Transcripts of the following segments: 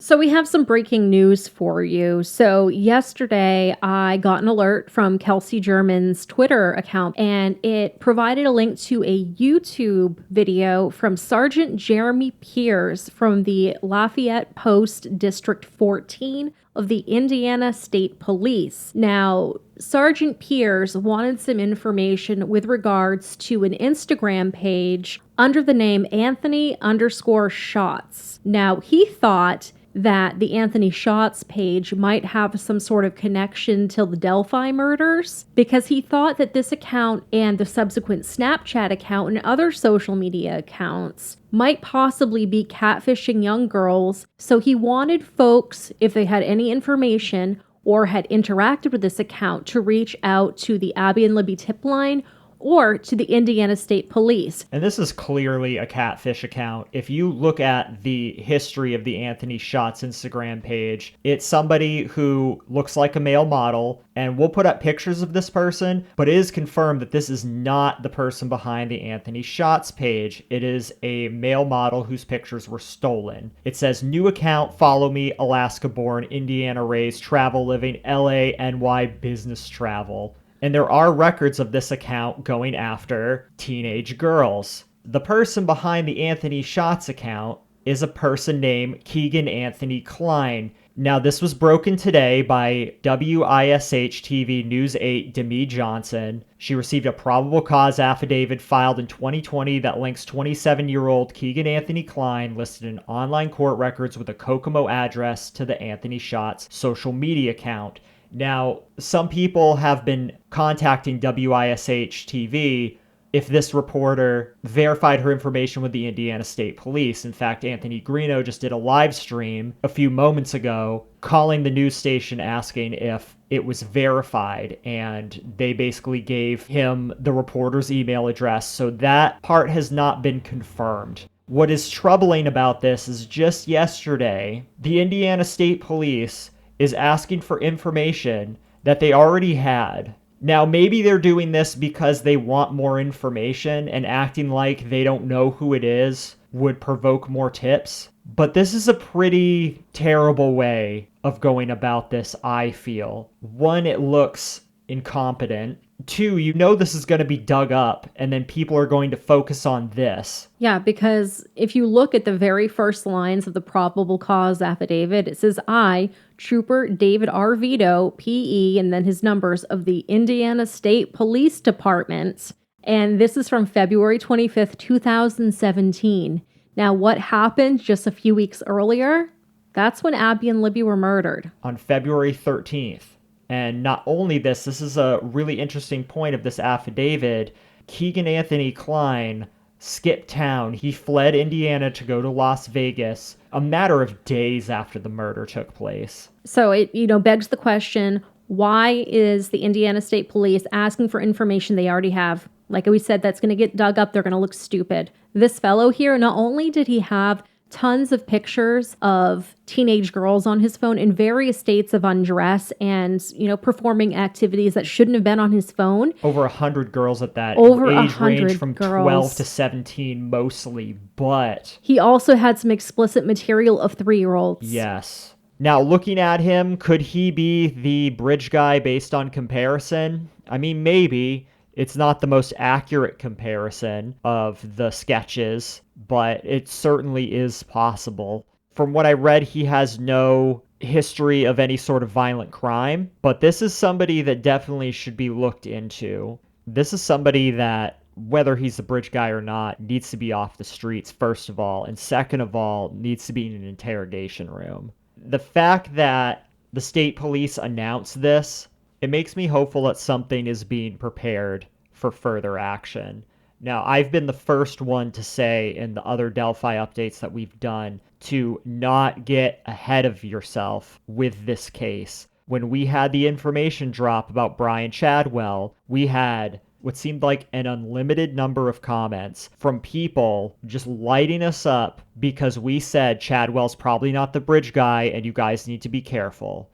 So we have some breaking news for you. So yesterday I got an alert from Kelsey German's Twitter account, and it provided a link to a YouTube video from Sergeant Jeremy Pierce from the Lafayette Post District 14 of the Indiana State Police. Now, Sergeant Pierce wanted some information with regards to an Instagram page under the name Anthony_Shots. Now, he thought that the Anthony Shots page might have some sort of connection to the Delphi murders, because he thought that this account and the subsequent Snapchat account and other social media accounts might possibly be catfishing young girls. So he wanted folks, if they had any information or had interacted with this account, to reach out to the Abby and Libby tip line or to the Indiana State Police. And this is clearly a catfish account. If you look at the history of the Anthony Shots Instagram page, it's somebody who looks like a male model, and we'll put up pictures of this person, but it is confirmed that this is not the person behind the Anthony Shots page. It is a male model whose pictures were stolen. It says, new account, follow me, Alaska-born, Indiana-raised, travel living, LA, NY, business travel. And there are records of this account going after teenage girls. The person behind the Anthony Shots account is a person named Kegan Kline. Now, this was broken today by WISH TV News 8 Demi Johnson. She received a probable cause affidavit filed in 2020 that links 27-year-old Kegan Kline, listed in online court records with a Kokomo address, to the Anthony Shots social media account. Now, some people have been contacting WISH TV if this reporter verified her information with the Indiana State Police. In fact, Anthony Greeno just did a live stream a few moments ago calling the news station asking if it was verified, and they basically gave him the reporter's email address. So that part has not been confirmed. What is troubling about this is just yesterday, the Indiana State Police is asking for information that they already had. Now, maybe they're doing this because they want more information, and acting like they don't know who it is would provoke more tips. But this is a pretty terrible way of going about this, I feel. One, it looks incompetent. Two, you know this is going to be dug up, and then people are going to focus on this. Yeah, because if you look at the very first lines of the probable cause affidavit, it says, I, Trooper David R. Vito, PE, and then his numbers, of the Indiana State Police Department. And this is from February 25th, 2017. Now, what happened just a few weeks earlier? That's when Abby and Libby were murdered. On February 13th. And not only this is a really interesting point of this affidavit. Kegan Kline skipped town. He fled Indiana to go to Las Vegas a matter of days after the murder took place. So it, begs the question, why is the Indiana State Police asking for information they already have? Like we said, that's going to get dug up. They're going to look stupid. This fellow here, not only did he have tons of pictures of teenage girls on his phone in various states of undress and, performing activities that shouldn't have been on his phone. Over 100 girls at that age range from girls. 12 to 17 mostly, but he also had some explicit material of 3-year-olds. Yes. Now, looking at him, could he be the bridge guy based on comparison? I mean, maybe. It's not the most accurate comparison of the sketches, but it certainly is possible. From what I read, he has no history of any sort of violent crime, but this is somebody that definitely should be looked into. This is somebody that, whether he's the bridge guy or not, needs to be off the streets, first of all, and second of all, needs to be in an interrogation room. The fact that the state police announced this, it makes me hopeful that something is being prepared for further action. Now, I've been the first one to say in the other Delphi updates that we've done to not get ahead of yourself with this case. When we had the information drop about Brian Chadwell, we had what seemed like an unlimited number of comments from people just lighting us up because we said Chadwell's probably not the bridge guy and you guys need to be careful.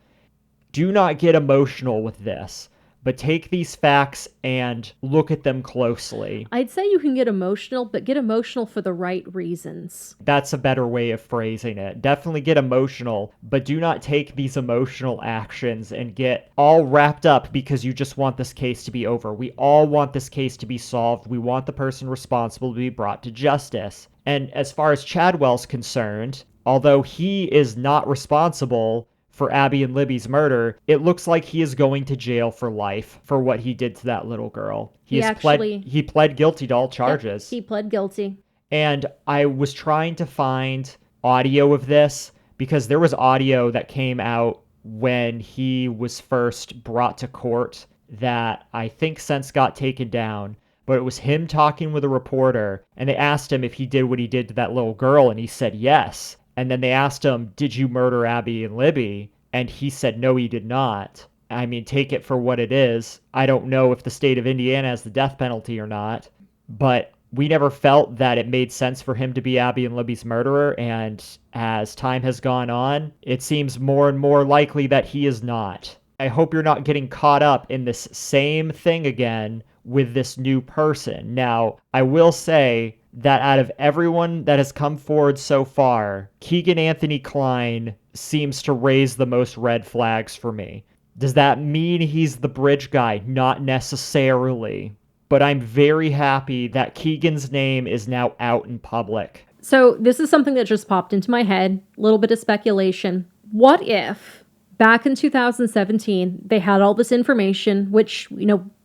Do not get emotional with this. but take these facts and look at them closely. I'd say you can get emotional, but get emotional for the right reasons. That's a better way of phrasing it. Definitely get emotional, but do not take these emotional actions and get all wrapped up because you just want this case to be over. We all want this case to be solved. We want the person responsible to be brought to justice. And as far as Chadwell's concerned, although he is not responsible for Abby and Libby's murder, it looks like he is going to jail for life for what he did to that little girl. He pled guilty to all charges. Yep, he pled guilty. And I was trying to find audio of this because there was audio that came out when he was first brought to court that I think since got taken down. But it was him talking with a reporter, and they asked him if he did what he did to that little girl, and he said yes. And then they asked him, did you murder Abby and Libby? And he said, no, he did not. I mean, take it for what it is. I don't know if the state of Indiana has the death penalty or not, but we never felt that it made sense for him to be Abby and Libby's murderer. And as time has gone on, it seems more and more likely that he is not. I hope you're not getting caught up in this same thing again with this new person. Now, I will say that out of everyone that has come forward so far, Kegan Anthony Kline seems to raise the most red flags for me. Does that mean he's the bridge guy? Not necessarily. But I'm very happy that Kegan's name is now out in public. So this is something that just popped into my head. A little bit of speculation. What if back in 2017, they had all this information, which,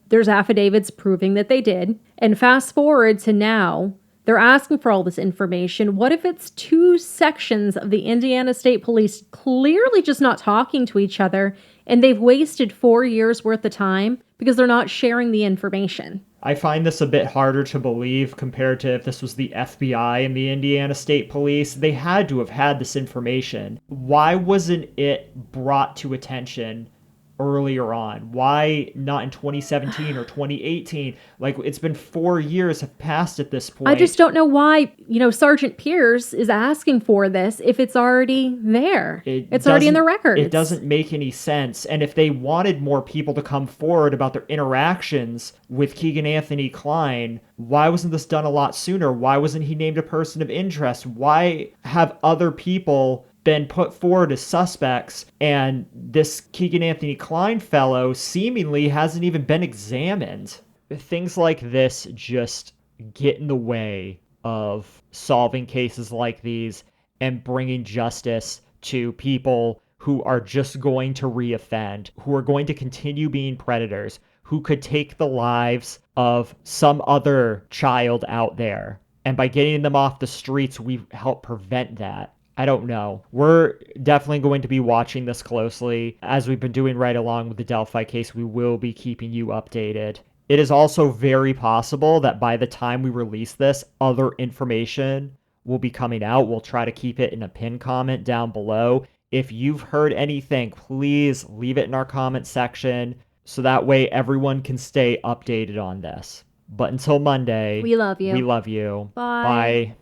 there's affidavits proving that they did. And fast forward to now, they're asking for all this information. What if it's two sections of the Indiana State Police clearly just not talking to each other, and they've wasted 4 years worth of time because they're not sharing the information? I find this a bit harder to believe compared to if this was the FBI and the Indiana State Police. They had to have had this information. Why wasn't it brought to attention earlier on? Why not in 2017 or 2018? Like, it's been 4 years have passed at this point. I just don't know why, Sergeant Pierce is asking for this if it's already there. It's already in the records. It doesn't make any sense. And if they wanted more people to come forward about their interactions with Kegan Anthony Kline, why wasn't this done a lot sooner? Why wasn't he named a person of interest? Why have other people been put forward as suspects, and this Kegan Anthony Kline fellow seemingly hasn't even been examined? Things like this just get in the way of solving cases like these and bringing justice to people who are just going to reoffend, who are going to continue being predators, who could take the lives of some other child out there. And by getting them off the streets, we help prevent that. I don't know. We're definitely going to be watching this closely. As we've been doing right along with the Delphi case, we will be keeping you updated. It is also very possible that by the time we release this, other information will be coming out. We'll try to keep it in a pinned comment down below. If you've heard anything, please leave it in our comment section so that way everyone can stay updated on this. But until Monday, we love you. We love you. Bye. Bye.